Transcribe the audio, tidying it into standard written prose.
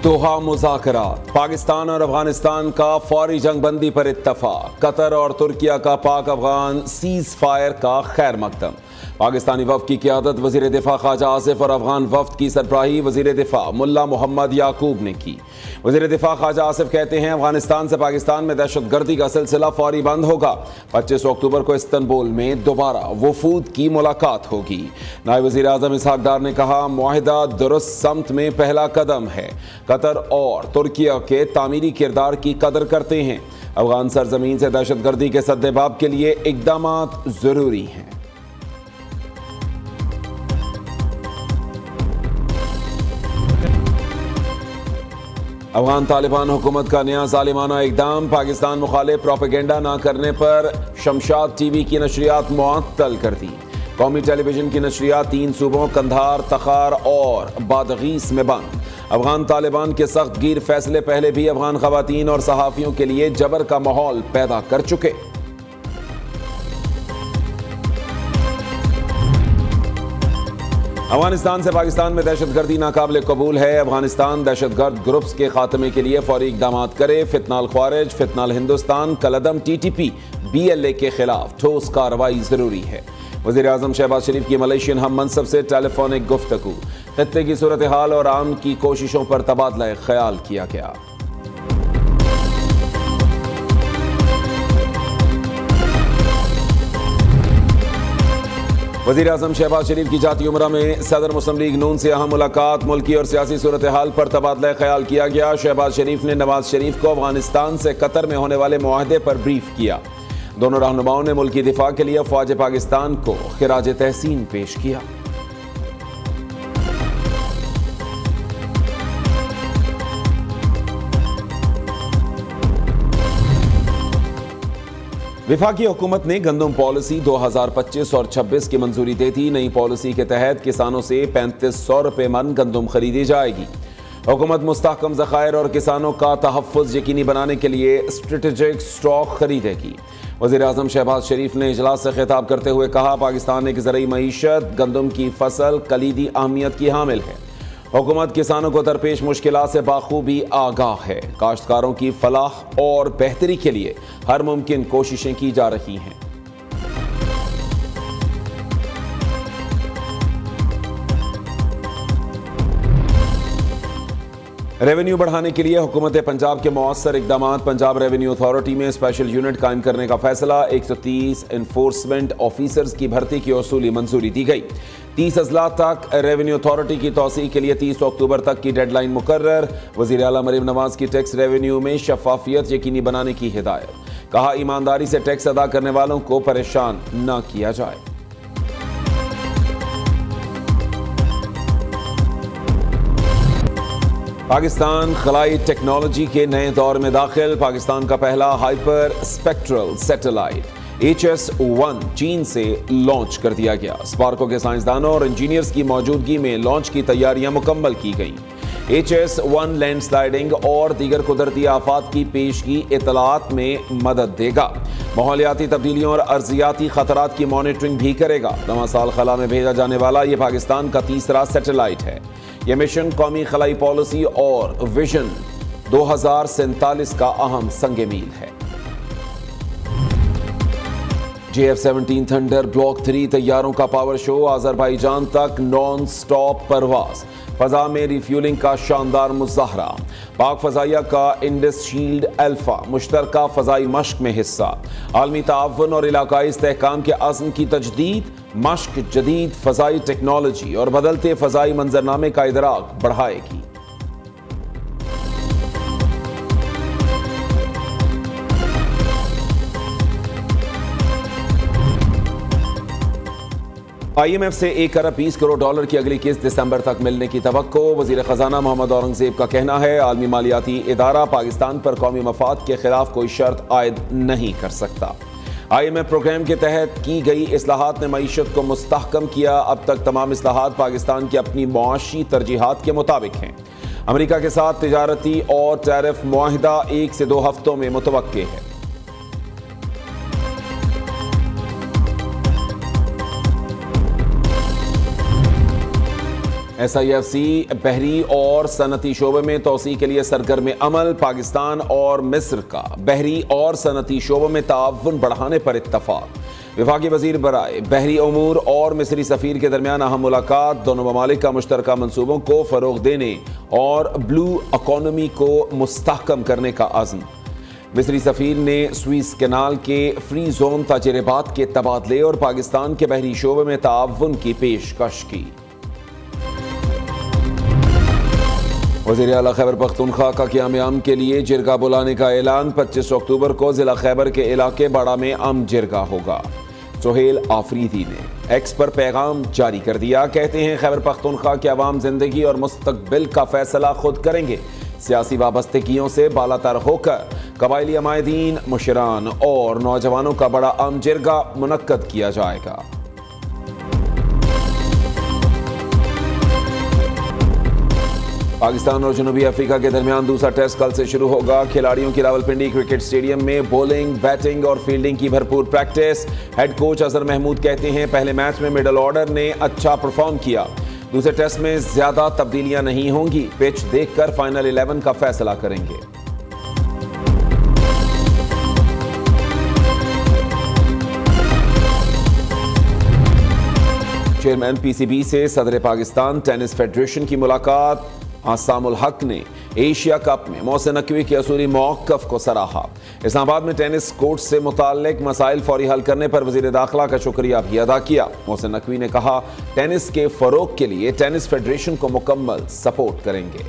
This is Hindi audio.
दोहा मुज़ाकरात, पाकिस्तान और अफगानिस्तान का फौरी जंग बंदी पर इत्तफाक, कतर और तुर्किया का पाक अफगान सीज फायर का खैर मकदम। पाकिस्तानी वफ्द की क़यादत वज़ीर दिफा ख्वाजा आसिफ और अफगान वफ्द की सरबराही वज़ीर दिफा मुल्ला मोहम्मद याकूब ने की। वज़ीर दिफा ख्वाजा आसिफ कहते हैं, अफगानिस्तान से पाकिस्तान में दहशतगर्दी का सिलसिला फौरी बंद होगा। 25 अक्टूबर को इस्तांबुल में दोबारा वफूद की मुलाकात होगी। नायब वज़ीर आज़म इसहाक डार ने कहा, मुआहिदा दुरुस्त समत में पहला कदम है। कतर और तुर्किया के तामीरी किरदार की कदर करते हैं। अफगान सरजमीन से दहशतगर्दी के सद्देबाब के लिए इक़दामात ज़रूरी हैं। अफगान तालिबान हुकूमत का नया जालिमाना इक़दाम, पाकिस्तान मुखालिफ प्रोपेगेंडा न करने पर शमशाद टीवी की नशरियात मुअत्तल कर दी। कौमी टेलीविजन की नशरियात 3 सूबों कंधार, तखार और बादगीस में बंद। अफगान तालिबान के सख्त गिर फैसले पहले भी अफगान खवातीन और सहाफ़ियों के लिए जबर का माहौल पैदा कर चुके। अफगानिस्तान से पाकिस्तान में दहशतगर्दी नाकाबिल कबूल है। अफगानिस्तान दहशतगर्द ग्रुप्स के खात्मे के लिए फौरी इक़दामात करे। फितनाल ख्वारिज, फितनाल हिंदुस्तान, कलदम TTP, BLA के खिलाफ ठोस कार्रवाई जरूरी है। वज़ीर आज़म शहबाज शरीफ की मलेशियन हम मनसब से टेलीफोनिक गुफ्तगू, खत्ते की सूरत हाल और आम की कोशिशों पर तबादला ख्याल किया गया। वज़ीर आज़म शहबाज शरीफ की जाती उम्रा में सदर मुस्लिम लीग नून से अहम मुलाकात, मुल्की और सियासी सूरत हाल पर तबादला ख्याल किया गया। शहबाज शरीफ ने नवाज शरीफ को अफगानिस्तान से कतर में होने वाले मुआहदे पर ब्रीफ किया। दोनों रहनुमाओं ने मुल्की दिफा के लिए फ़ौज पाकिस्तान को खिराज तहसीन पेश किया। वफाकी हुकूमत ने गंदम पॉलिसी 2025 और 26 की मंजूरी दे दी। नई पॉलिसी के तहत किसानों से 3500 रुपये मन गंदम खरीदी जाएगी। हुकूमत मुस्तहकम ज़खायर और किसानों का तहफ़्फ़ुज़ यकीनी बनाने के लिए स्ट्रेटेजिक स्टॉक खरीदेगी। वज़ीर आज़म शहबाज शरीफ ने इजलास से खिताब करते हुए कहा, पाकिस्तान एक ज़रई मईशत गंदम की फसल कलीदी अहमियत की हामिल है। हुकूमत किसानों को दरपेश मुश्किलात से बाखूबी आगाह है। काश्तकारों की फलाह और बेहतरी के लिए हर मुमकिन कोशिशें की जा रही हैं। रेवेन्यू बढ़ाने के लिए हुकूमत पंजाब के मौसर इक़दामात, पंजाब रेवेन्यू अथॉरिटी में स्पेशल यूनिट कायम करने का फैसला। 130 इन्फोर्समेंट ऑफिसर्स की भर्ती की उसूली मंजूरी दी गई। 30 अजला तक रेवेन्यू अथॉरिटी की तौसीह के लिए 30 अक्टूबर तक की डेडलाइन मुकर्रर। वज़ीर आला मरीम नवाज की टैक्स रेवेन्यू में शफाफियत यकीनी बनाने की हिदायत। कहा, ईमानदारी से टैक्स अदा करने वालों को परेशान न किया जाए। पाकिस्तान खलाई टेक्नोलॉजी के नए दौर में दाखिल। पाकिस्तान का पहला हाइपर स्पेक्ट्रल सैटेलाइट HS-1 चीन से लॉन्च कर दिया गया। स्पार्को के साइंसदानों और इंजीनियर्स की मौजूदगी में लॉन्च की तैयारियां मुकम्मल की गईं। HS-1 लैंडस्लाइडिंग और दीगर कुदरती आफात की पेशगी इतलात में मदद देगा। माहौलियाती तब्दीलियों और अर्जियाती खतरात की मॉनिटरिंग भी करेगा। 9 साल खला में भेजा जाने वाला यह पाकिस्तान का तीसरा सैटेलाइट है। यह मिशन कौमी खलाई पॉलिसी और विजन 2047 का अहम संग मील है। JF-17 थंडर ब्लॉक 3 तैयारों का पावर शो, अजरबैजान तक नॉन स्टॉप परवाज। फजा में रिफ्यूलिंग का शानदार मुजाहरा। पाक फजाइया का इंडस शील्ड अल्फा मुश्तरका फजाई मश्क में हिस्सा। आलमी ताउन और इलाकाई इस्तेहकाम के अज़्म की तजदीद। मश्क जदीद फजाई टेक्नोलॉजी और बदलते फजाई मंजरनामे का इदराक बढ़ाएगी। IMF से 1 अरब 20 करोड़ डॉलर की अगली किस्त दिसंबर तक मिलने की तवक्को। वजीर खजाना मोहम्मद औरंगजेब का कहना है, आलमी मालियाती इदारा पाकिस्तान पर कौमी मफाद के खिलाफ कोई शर्त आयद नहीं कर सकता। IMF प्रोग्राम के तहत की गई इस्लाहात ने मईशत को मुस्तहकम किया। अब तक तमाम इस्लाहात पाकिस्तान की अपनी मुआशी तरजीहात के मुताबिक हैं। अमेरिका के साथ तिजारती और टैरिफ मुआहिदा 1 से 2 हफ्तों में मुतवक्के है। SIFC बहरी और सनती शोबे में तोसी के लिए सरगर्म अमल। पाकिस्तान और मिस्र का बहरी और सनती शोबे में ताउन बढ़ाने पर इत्तफाक। विफाकी वजीर बराए बहरी उमूर और मिस्री सफीर के दरमियान अहम मुलाकात। दोनों ममालिक का मुश्तरका मंसूबों को फरोग देने और ब्लू इकॉनमी को मुस्तहकम करने का अज़्म। मिस्री सफीर ने स्वीज कैनाल के फ्री जोन तजर्बात के तबादले और पाकिस्तान के बहरी शोबे में ताउन की पेशकश की। वज़ीर आला खैबर पख्तूनख्वा का क़याम के लिए जिरगा बुलाने का ऐलान। 25 अक्टूबर को ज़िला खैबर के इलाके बाड़ा में अम जिरगा होगा। सोहेल आफरीदी ने एक्स पर पैगाम जारी कर दिया। कहते हैं खैबर पख्तूनख्वा की आवाम जिंदगी और मुस्तकबिल का फैसला खुद करेंगे। सियासी वाबस्तगियों से बालातर होकर कबायली अमायदीन, मुशरान और नौजवानों का बड़ा अम जिरगा मुनक्कद किया जाएगा। पाकिस्तान और जनूबी अफ्रीका के दरमियान दूसरा टेस्ट कल से शुरू होगा। खिलाड़ियों की रावलपिंडी क्रिकेट स्टेडियम में बॉलिंग, बैटिंग और फील्डिंग की भरपूर practice. Head coach Azhar Mahmood कहते हैं पहले मैच में मिडल ऑर्डर ने अच्छा परफॉर्म किया। दूसरे टेस्ट में ज्यादा तब्दीलियां नहीं होंगी। पिच देखकर फाइनल 11 का फैसला करेंगे। चेयरमैन PCB से सदर पाकिस्तान टेनिस फेडरेशन की मुलाकात। आसामुल हक ने एशिया कप में मोहसिन नकवी के असूली मौक़िफ़ को सराहा। इस्लामाबाद में टेनिस कोर्ट से मुताल्लिक मसाइल फौरी हल करने पर वज़ीर दाखिला का शुक्रिया भी अदा किया। मोहसिन नकवी ने कहा टेनिस के फ़रोग़ के लिए टेनिस फेडरेशन को मुकम्मल सपोर्ट करेंगे।